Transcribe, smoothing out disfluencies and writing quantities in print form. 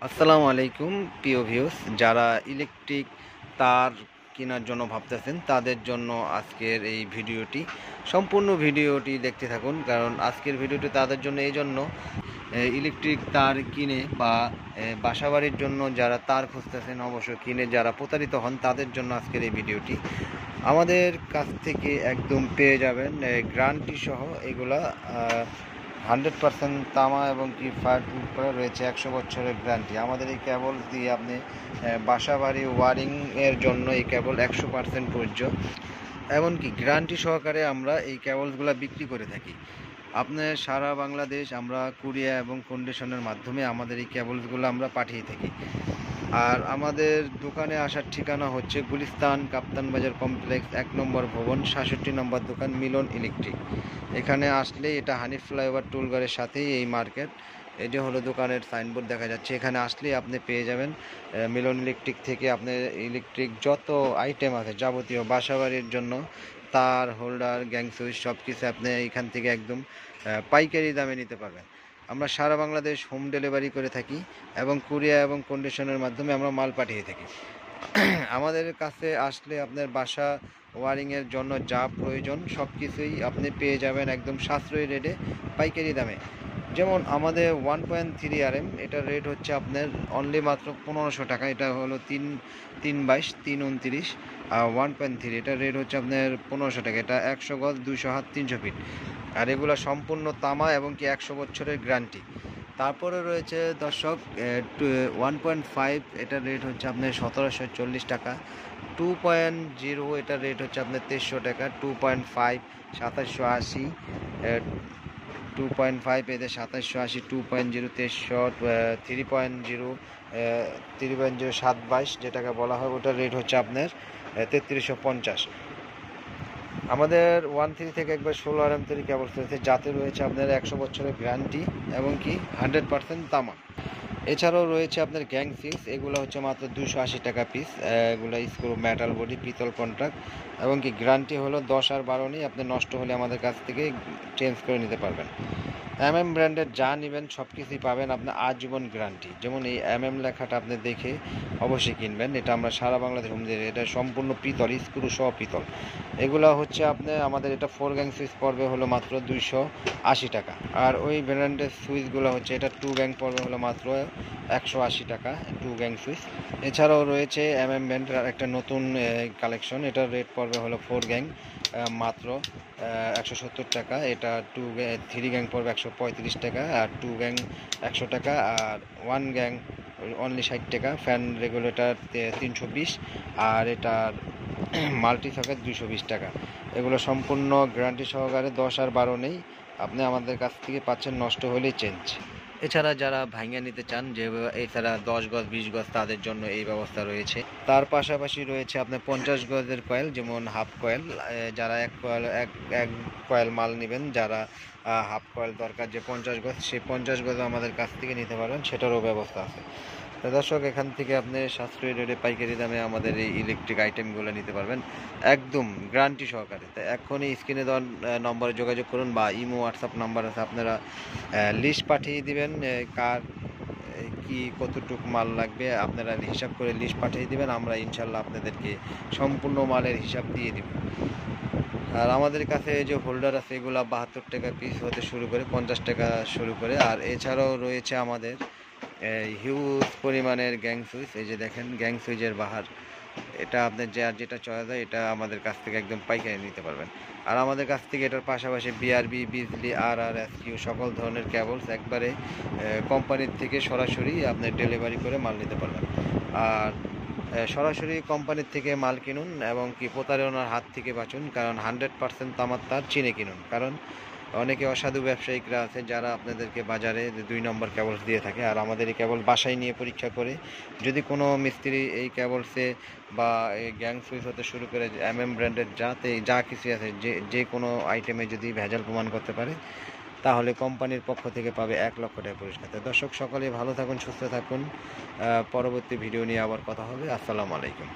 আসসালামু আলাইকুম প্রিয় ভিউস, যারা ইলেকট্রিক তার কেনার জন্য ভাবতেছেন তাদের জন্য আজকের এই ভিডিওটি। সম্পূর্ণ ভিডিওটি দেখতে থাকুন, কারণ আজকের ভিডিওটি তাদের জন্য এই জন্য ইলেকট্রিক তার কিনে বা বাসাবাড়ির জন্য যারা তার খুঁজতেছেন, অবশ্য কিনে যারা প্রতারিত হন তাদের জন্য আজকের এই ভিডিওটি। আমাদের কাছ থেকে একদম পেয়ে যাবেন গ্যারান্টি সহ এগুলা 100% তামা এবং কি ফায়ার প্রুফ করা রয়েছে, 100 বছরের গ্যারান্টি। আমাদের এই কেবল দিয়ে আপনি বাসাবাড়ি ওয়ারিংয়ের জন্য এই কেবল 100% প্রযোজ্য, এমনকি গ্যারান্টি সহকারে আমরা এই কেবলসগুলো বিক্রি করে থাকি। আপনার সারা বাংলাদেশ আমরা কুরিয়ার এবং কন্ডিশনের মাধ্যমে আমাদের এই কেবলসগুলো আমরা পাঠিয়ে থাকি। আর আমাদের দোকানে আসার ঠিকানা হচ্ছে গুলিস্তান কাপ্তান বাজার কমপ্লেক্স 1 নম্বর ভবন, 67 নম্বর দোকান, মিলন ইলেকট্রিক। এখানে আসলে এটা হানিফ ফ্লাইওভার টুলঘরের সাথেই এই মার্কেট। এই যে হলো দোকানের সাইনবোর্ড দেখা যাচ্ছে, এখানে আসলেই আপনি পেয়ে যাবেন মিলন ইলেকট্রিক থেকে আপনি ইলেকট্রিক যত আইটেম আছে যাবতীয় বাসাবাড়ির জন্য তার, হোল্ডার, গ্যাং সুইচ সব কিছু আপনি এখান থেকে একদম পাইকারি দামে নিতে পারবেন। আমরা সারা বাংলাদেশ হোম ডেলিভারি করে থাকি এবং কুরিয়ার এবং কন্ডিশনের মাধ্যমে আমরা মাল পাঠিয়ে থাকি। আমাদের কাছে আসলে আপনার বাসা ওয়ারিংয়ের জন্য যা প্রয়োজন সব কিছুই আপনি পেয়ে যাবেন একদম সাশ্রয়ী রেটে, পাইকারি দামে। যেমন আমাদের 1.3 RM, এটার রেট হচ্ছে আপনার অনলি মাত্র 1500 টাকা। এটা হলো 3 3 22 3 29। আর 1.3 এটার রেট হচ্ছে আপনার 1500 টাকা। এটা 100 গজ, 200 হাত, 300 ফিট। আর এগুলো সম্পূর্ণ তামা এবং কি 100 বছরের গ্যারান্টি। তারপরে রয়েছে দর্শক 1.5, এটার রেট হচ্ছে আপনার 1740 টাকা। 2.0 এটার রেট হচ্ছে আপনার 2300 টাকা। 2.5 2780, 2.5 এদের 2780, 2.0 2300, 3.0 3.0 722 যেটাকে বলা হয়, ওটার রেট হচ্ছে আপনার 3350। আমাদের 1.3 থেকে একবার 16 RM তৈরি কেবল রয়েছে, যাতে রয়েছে আপনার 100 বছরের গ্যারান্টি এবং কি 100% তামা। এছাড়াও রয়েছে আপনার গ্যাং সিক্স, এগুলো হচ্ছে মাত্র 280 টাকা পিস। এগুলো স্ক্রু, মেটাল বডি, পিতল কন্ট্রাক্ট এবং কি গ্যারান্টি হলো 10 আর 12 নেই। আপনি নষ্ট হলে আমাদের কাছ থেকে চেঞ্জ করে নিতে পারবেন। ব্র্যান্ডের যা নেবেন সব কিছুই পাবেন আপনার আজীবন গ্যারান্টি। যেমন এই লেখাটা আপনি দেখে অবশ্যই কিনবেন। এটা আমরা সারা বাংলাদেশ হোম ডেলিভারি, এটা সম্পূর্ণ পিতল, স্ক্রু সহ পিতল। এগুলো হচ্ছে আপনার আমাদের এটা 4 গ্যাং সুইচ পড়বে হলো মাত্র 280 টাকা। আর ওই ব্র্যান্ডের সুইচগুলো হচ্ছে এটা 2 গ্যাং পড়বে হলো মাত্র 180 টাকা, 2 গ্যাং সুইচ। এছাড়াও রয়েছে ব্র্যান্ডের একটা নতুন কালেকশন, এটার রেট পড়বে হলো 4 গ্যাং মাত্র 170 টাকা। এটা 3 গ্যাং পড়বে 135 টাকা, আর 2 গ্যাং 100 টাকা, আর 1 গ্যাং অনলি 60 টাকা। ফ্যান রেগুলেটর 320, আর এটার মাল্টি সকেট 220 টাকা। এগুলো সম্পূর্ণ গ্যারান্টি সহকারে, 10 আর 12 নেই। আপনি আমাদের কাছ থেকে পাচ্ছেন নষ্ট হলেই চেঞ্জ। এছাড়া যারা ভাঙিয়ে নিতে চান, যে এছাড়া 10 গজ 20 গজ তাদের জন্য এই ব্যবস্থা রয়েছে। তার পাশাপাশি রয়েছে আপনার 50 গজের কয়েল, যেমন হাফ কয়েল। যারা এক কয়েল মাল নেবেন, যারা হাফ কয়েল দরকার যে 50 গজ, সেই 50 গজ আমাদের কাছ থেকে নিতে পারবেন, সেটারও ব্যবস্থা আছে। তো দর্শক, এখান থেকে আপনি সাশ্রয়ী রেটে পাইকারি দামে আমাদের এই ইলেকট্রিক আইটেমগুলো নিতে পারবেন একদম গ্যারান্টি সহকারে। তো এখনই স্ক্রিনে দেওয়ার নম্বরে যোগাযোগ করুন, বা ইমো, হোয়াটসঅ্যাপ নাম্বার আছে, আপনারা লিস্ট পাঠিয়ে দিবেন কার কি কতটুক মাল লাগবে, আপনারা হিসাব করে লিস্ট পাঠিয়ে দিবেন। আমরা ইনশাল্লাহ আপনাদেরকে সম্পূর্ণ মালের হিসাব দিয়ে দিব। আর আমাদের কাছে যে হোল্ডার আছে, এগুলো 72 টাকা পিস হতে শুরু করে 50 টাকা শুরু করে। আর এছাড়াও রয়েছে আমাদের হিউজ পরিমাণের গ্যাং সুইচ। এই যে দেখেন গ্যাং সুইচের বাহার, এটা আপনার যেটা চয়েস হয় এটা আমাদের কাছ থেকে একদম পাইকারি নিতে পারবেন। আর আমাদের কাছ থেকে এটার পাশাপাশি বিআরবি, বিজলি, RRSQ সকল ধরনের কেবলস একবারে কোম্পানির থেকে সরাসরি আপনি ডেলিভারি করে মাল নিতে পারবেন। আর সরাসরি কোম্পানির থেকে মাল কিনুন এবং কি প্রতারণার হাত থেকে বাঁচুন, কারণ 100% তামার তার চিনে কিনুন। কারণ অনেকে অসাধু ব্যবসায়িকরা আছে যারা আপনাদেরকে বাজারে 2 নম্বর কেবলস দিয়ে থাকে, আর আমাদের এই কেবল বাসায় নিয়ে পরীক্ষা করে, যদি কোনো মিস্ত্রি এই কেবলসে বা এই গ্যাং সুইচ হতে শুরু করে ব্র্যান্ডের যা কিছু আছে, যে কোনো আইটেমে যদি ভেজাল প্রমাণ করতে পারে, তাহলে কোম্পানির পক্ষ থেকে পাবে 1 লক্ষ টাকা পুরস্কার। দর্শক, সকলে ভালো থাকুন, সুস্থ থাকুন। পরবর্তী ভিডিও নিয়ে আবার কথা হবে। আসসালামু আলাইকুম।